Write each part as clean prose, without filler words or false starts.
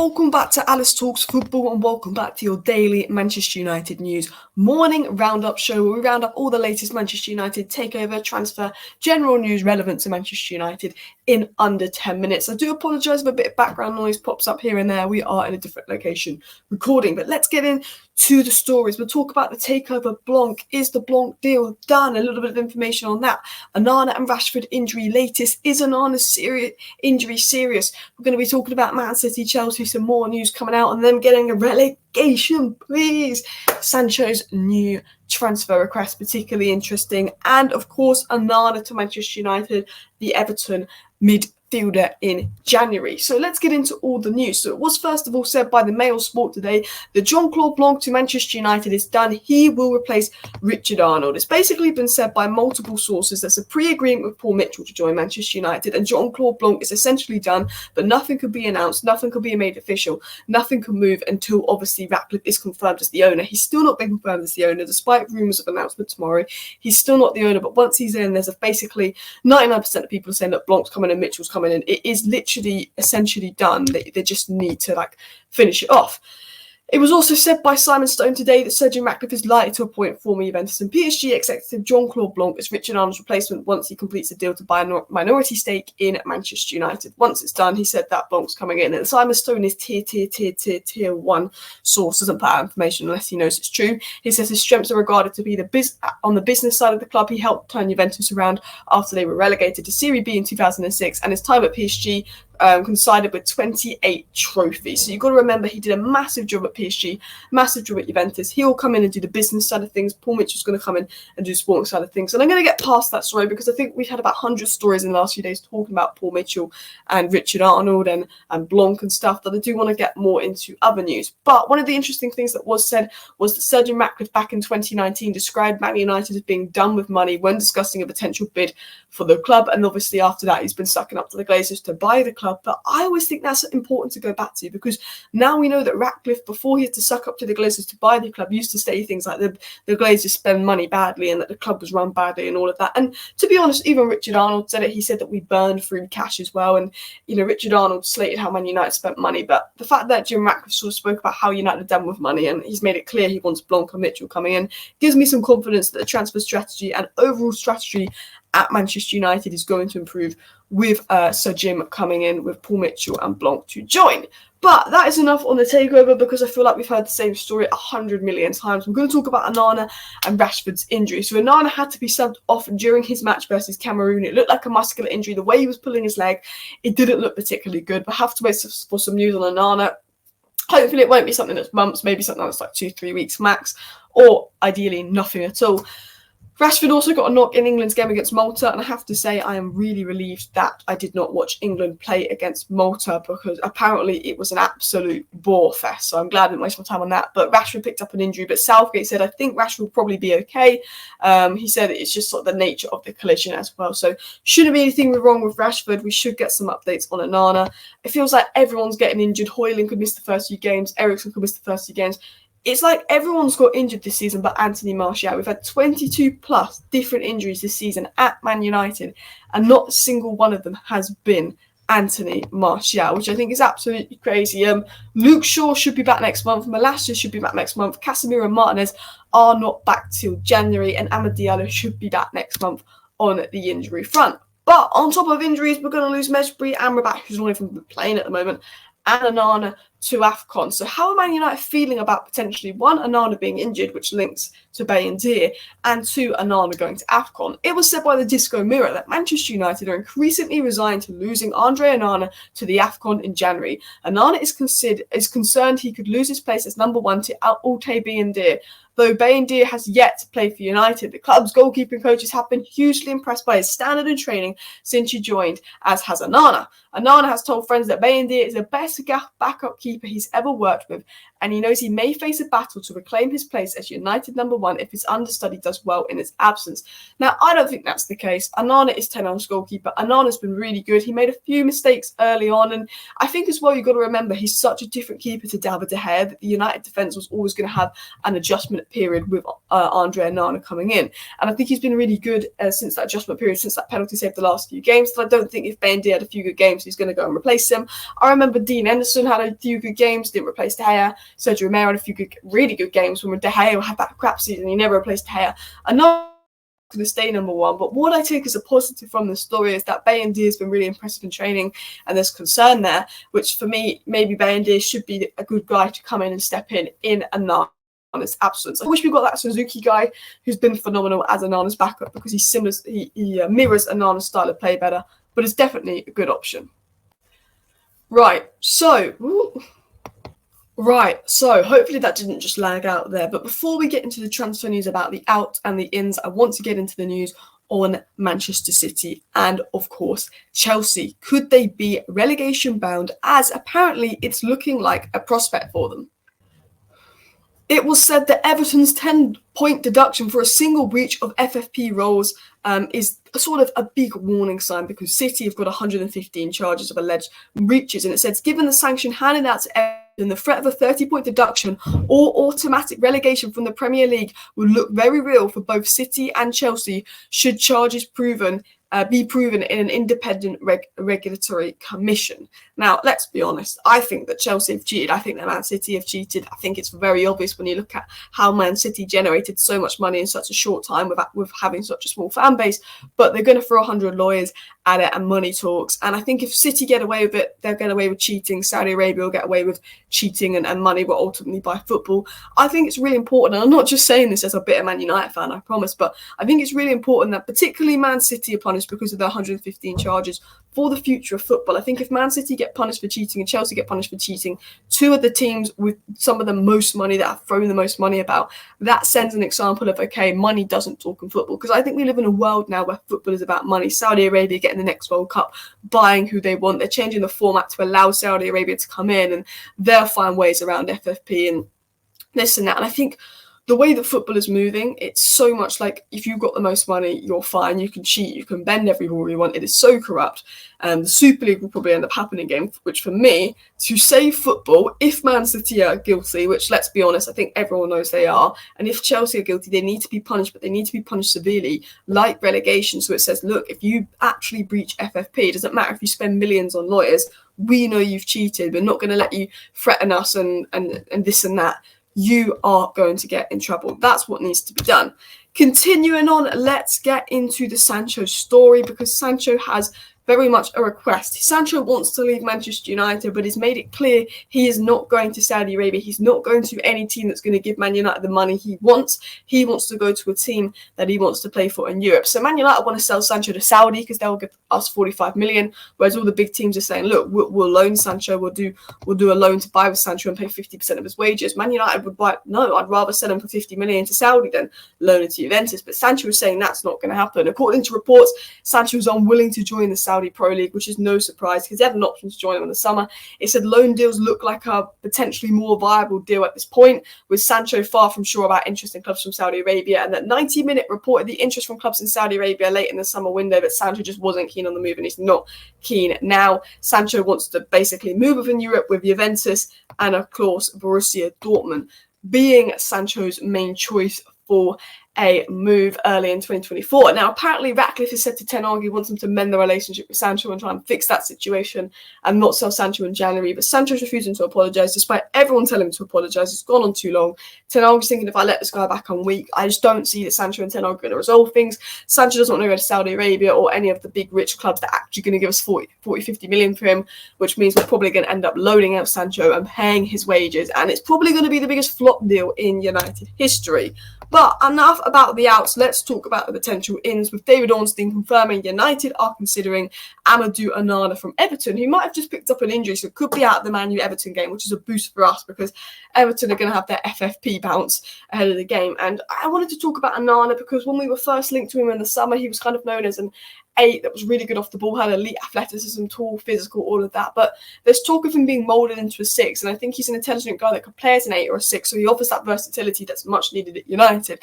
welcome back to Alice Talks Football and welcome back to your daily Manchester United news morning roundup show where we round up all the latest Manchester United takeover, transfer, general news relevant to Manchester United in under 10 minutes. I do apologise if a bit of background noise pops up here and there. We are in a different location recording, but let's get into the stories. We'll talk about the takeover. Blanc. Is the Blanc deal done? A little bit of information on that. Onana and Rashford injury latest. Is Onana's injury serious? We're going to be talking about Man City, Chelsea, some more news coming out and them getting a relegation, please. Sancho's new transfer request, particularly interesting. And of course, Onana to Manchester United, the Everton midfielder in January. So let's get into all the news. So it was first of all said by the Mail Sport today that Claude Blanc to Manchester United is done. He will replace Richard Arnold. It's basically been said by multiple sources there's a pre-agreement with Paul Mitchell to join Manchester United, and Claude Blanc is essentially done, but nothing could be announced, nothing could be made official, nothing can move until obviously Ratcliffe is confirmed as the owner. He's still not been confirmed as the owner, despite rumours of announcement tomorrow. He's still not the owner, but once he's in, there's basically 99% of people are saying that Blanc's coming and Mitchell's coming in. It is literally essentially done. They just need to finish it off. It was also said by Simon Stone today that Sergio Ratcliffe is likely to appoint former Juventus and PSG executive Claude Blanc as Richard Arnold's replacement once he completes a deal to buy a minority stake in Manchester United. Once it's done, he said that Blanc's coming in. And Simon Stone is tier 1 source, doesn't put out information unless he knows it's true. He says his strengths are regarded to be on the business side of the club. He helped turn Juventus around after they were relegated to Serie B in 2006, and his time at PSG coincided with 28 trophies. So you've got to remember he did a massive job at PSG, massive job at Juventus. He'll come in and do the business side of things. Paul Mitchell's going to come in and do the sporting side of things. And I'm going to get past that story because I think we've had about 100 stories in the last few days talking about Paul Mitchell and Richard Arnold and Blanc and stuff that I do want to get more into other news. But one of the interesting things that was said was that Sergio Ratcliffe back in 2019 described Man United as being done with money when discussing a potential bid for the club. And obviously after that, he's been sucking up to the Glazers to buy the club. But I always think that's important to go back to because now we know that Ratcliffe, before he had to suck up to the Glazers to buy the club, used to say things like the Glazers spend money badly and that the club was run badly and all of that. And to be honest, even Richard Arnold said it. He said that we burned through cash as well. And, Richard Arnold slated how Man United spent money. But the fact that Jim Ratcliffe sort of spoke about how United are done with money and he's made it clear he wants Blanc and Mitchell coming in gives me some confidence that the transfer strategy and overall strategy at Manchester United is going to improve with Sir Jim coming in with Paul Mitchell and Blanc to join. But that is enough on the takeover because I feel like we've heard the same story 100 million times. We're going to talk about Onana and Rashford's injury. So Onana had to be subbed off during his match versus Cameroon. It looked like a muscular injury. The way he was pulling his leg, it didn't look particularly good. But I have to wait for some news on Onana. Hopefully it won't be something that's months, maybe something that's like 2-3 weeks max, or ideally nothing at all. Rashford also got a knock in England's game against Malta, and I have to say I am really relieved that I did not watch England play against Malta because apparently it was an absolute bore fest. So I'm glad I didn't waste my time on that. But Rashford picked up an injury, but Southgate said, I think Rashford will probably be okay. He said it's just sort of the nature of the collision as well. So shouldn't be anything wrong with Rashford. We should get some updates on Onana. It feels like everyone's getting injured. Hoyland could miss the first few games. Eriksen could miss the first few games. It's like everyone's got injured this season but Anthony Martial. We've had 22 plus different injuries this season at Man United and not a single one of them has been Anthony Martial, which I think is absolutely crazy. Luke Shaw should be back next month. Malacia should be back next month. Casemiro and Martinez are not back till January and Amad Diallo should be back next month on the injury front. But on top of injuries, we're going to lose Mesbury and Rabat, who's not even playing at the moment, and Onana to AFCON. So how are Man United feeling about potentially, one, Onana being injured, which links to Bayendir, and two, Onana going to AFCON? It was said by the Disco Mirror that Manchester United are increasingly resigned to losing Andre Onana to the AFCON in January. Onana is concerned he could lose his place as number one to Altay Bayendir. Though Bayendir has yet to play for United, the club's goalkeeping coaches have been hugely impressed by his standard in training since he joined, as has Onana. Onana has told friends that Bayendir is the best backup keeper he's ever worked with, and he knows he may face a battle to reclaim his place as United number one if his understudy does well in his absence. Now, I don't think that's the case. Onana is Tenon's goalkeeper. Onana's been really good. He made a few mistakes early on, and I think as well you've got to remember he's such a different keeper to David De Gea that the United defence was always going to have an adjustment period with Andre Onana coming in. And I think he's been really good since that adjustment period, since that penalty save the last few games. So I don't think if Bayendir had a few good games, he's going to go and replace him. I remember Dean Henderson had a few few good games, didn't replace De Gea. Sergio Romero had a few really good games when De Gea had that crap season. He never replaced De Gea. Another going to stay number one, but what I take as a positive from the story is that Bayindir has been really impressive in training, and there's concern there, which for me, maybe Bayindir should be a good guy to come in and step in Onana's absence. I wish we got that Suzuki guy who's been phenomenal as Onana's backup, because he mirrors Onana's style of play better, but it's definitely a good option. Right, so hopefully that didn't just lag out there. But before we get into the transfer news about the out and the ins, I want to get into the news on Manchester City and, of course, Chelsea. Could they be relegation bound, as apparently it's looking like a prospect for them? It was said that Everton's 10-point deduction for a single breach of FFP rules is a sort of a big warning sign, because City have got 115 charges of alleged breaches. And it says, given the sanction handed out to Everton, the threat of a 30-point deduction or automatic relegation from the Premier League will look very real for both City and Chelsea should charges be proven in an independent regulatory commission. Now, let's be honest. I think that Chelsea have cheated. I think that Man City have cheated. I think it's very obvious when you look at how Man City generated so much money in such a short time with having such a small fan base. But they're going to throw 100 lawyers at it and money talks. And I think if City get away with it, they'll get away with cheating. Saudi Arabia will get away with cheating, and money will ultimately buy football. I think it's really important. And I'm not just saying this as a bitter Man United fan, I promise. But I think it's really important that particularly Man City are punished because of their 115 charges for the future of football. I think if Man City get punished for cheating and Chelsea get punished for cheating, two of the teams with some of the most money that have thrown the most money about, that sends an example of, okay, money doesn't talk in football. Because I think we live in a world now where football is about money. Saudi Arabia getting the next World Cup, buying who they want. They're changing the format to allow Saudi Arabia to come in, and they'll find ways around FFP and this and that. And I think the way that football is moving, it's so much like if you've got the most money, you're fine. You can cheat. You can bend every rule you want. It is so corrupt. The Super League will probably end up happening again, which for me, to save football, if Man City are guilty, which let's be honest, I think everyone knows they are, and if Chelsea are guilty, they need to be punished, but they need to be punished severely, like relegation. So it says, look, if you actually breach FFP, it doesn't matter if you spend millions on lawyers, we know you've cheated. We're not going to let you threaten us and this and that. You are going to get in trouble. That's what needs to be done. Continuing on, let's get into the Sancho story, because Sancho has very much a request. Sancho wants to leave Manchester United, but he's made it clear he is not going to Saudi Arabia. He's not going to any team that's going to give Man United the money he wants. He wants to go to a team that he wants to play for in Europe. So Man United want to sell Sancho to Saudi because they'll give us 45 million, whereas all the big teams are saying, look, we'll loan Sancho, we'll do a loan to buy with Sancho and pay 50% of his wages. Man United would buy, no, I'd rather sell him for 50 million to Saudi than loan it to Juventus. But Sancho was saying that's not going to happen. According to reports, Sancho was unwilling to join the Saudi Pro League, which is no surprise because he had an option to join them in the summer. It said loan deals look like a potentially more viable deal at this point, with Sancho far from sure about interest in clubs from Saudi Arabia, and that 90 Minute reported the interest from clubs in Saudi Arabia late in the summer window, but Sancho just wasn't keen on the move, and he's not keen now. Sancho wants to basically move within Europe, with Juventus and, of course, Borussia Dortmund being Sancho's main choice for a move early in 2024. Now, apparently, Ratcliffe has said to Ten Hag he wants him to mend the relationship with Sancho and try and fix that situation and not sell Sancho in January. But Sancho's refusing to apologise, despite everyone telling him to apologise. It's gone on too long. Ten Hag's thinking, if I let this guy back on weak, I just don't see that Sancho and Ten Hag are going to resolve things. Sancho doesn't want to go to Saudi Arabia or any of the big rich clubs that are actually going to give us 40, 50 million for him, which means we're probably going to end up loaning out Sancho and paying his wages. And it's probably going to be the biggest flop deal in United history. But enough about the outs. Let's talk about the potential ins, with David Ornstein confirming United are considering Amadou Onana from Everton, who might have just picked up an injury, so could be out of the Man Utd Everton game, which is a boost for us because Everton are going to have their FFP bounce ahead of the game. And I wanted to talk about Onana because when we were first linked to him in the summer, he was kind of known as an 8 that was really good off the ball, had elite athleticism, tall, physical, all of that. But there's talk of him being moulded into a 6, and I think he's an intelligent guy that could play as an 8 or a 6, so he offers that versatility that's much needed at United.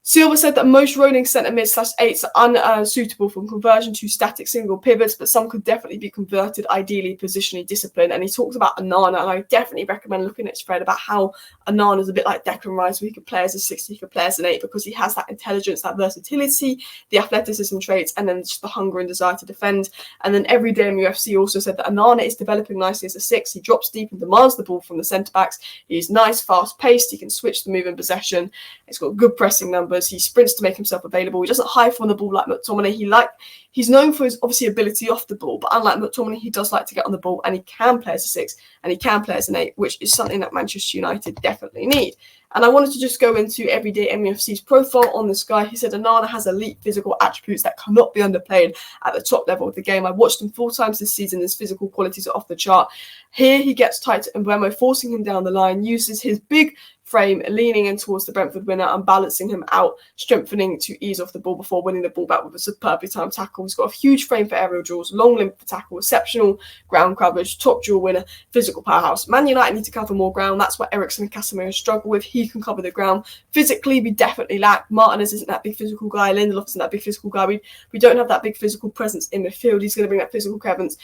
Silva said that most rolling centre mid/8s are unsuitable for conversion to static single pivots, but some could definitely be converted, ideally positionally disciplined. And he talks about Onana, and I definitely recommend looking at his thread about how Onana is a bit like Declan Rice, where he could play as a 6, he could play as an 8, because he has that intelligence, that versatility, the athleticism traits, and then just the hunger and desire to defend. And then Everyday MUFC also said that Onana is developing nicely as a 6. He drops deep and demands the ball from the centre-backs. He's nice, fast-paced. He can switch the move in possession. He's got good pressing numbers. He sprints to make himself available. He doesn't hide from the ball like McTominay. He's known for his obviously ability off the ball, but unlike McTominay, he does like to get on the ball, and he can play as a 6 and he can play as an 8, which is something that Manchester United definitely need. And I wanted to just go into Everyday MUFC's profile on this guy. He said Onana has elite physical attributes that cannot be underplayed at the top level of the game. I watched him 4 times this season. His physical qualities are off the chart. Here he gets tight to Mbeumo, forcing him down the line, uses his big frame, leaning in towards the Brentford winner and balancing him out, strengthening to ease off the ball before winning the ball back with a superbly timed tackle. He's got a huge frame for aerial duels, long limb for tackle, exceptional ground coverage, top duel winner, physical powerhouse. Man United need to cover more ground. That's what Eriksen and Casemiro struggle with. He can cover the ground. Physically, we definitely lack. Martinez isn't that big physical guy. Lindelof isn't that big physical guy. We don't have that big physical presence in midfield. He's going to bring that physical presence.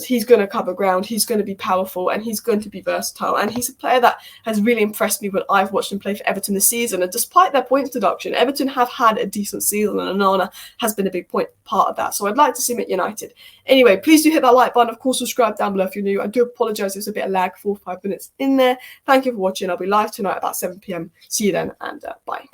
He's going to cover ground, he's going to be powerful, and he's going to be versatile. And he's a player that has really impressed me when I've watched him play for Everton this season. And despite their points deduction, Everton have had a decent season, and Onana has been a big part of that. So I'd like to see him at United. Anyway, please do hit that like button. Of course, subscribe down below if you're new. I do apologise, there's a bit of lag, 4 or 5 minutes in there. Thank you for watching. I'll be live tonight about 7 p.m. See you then, and bye.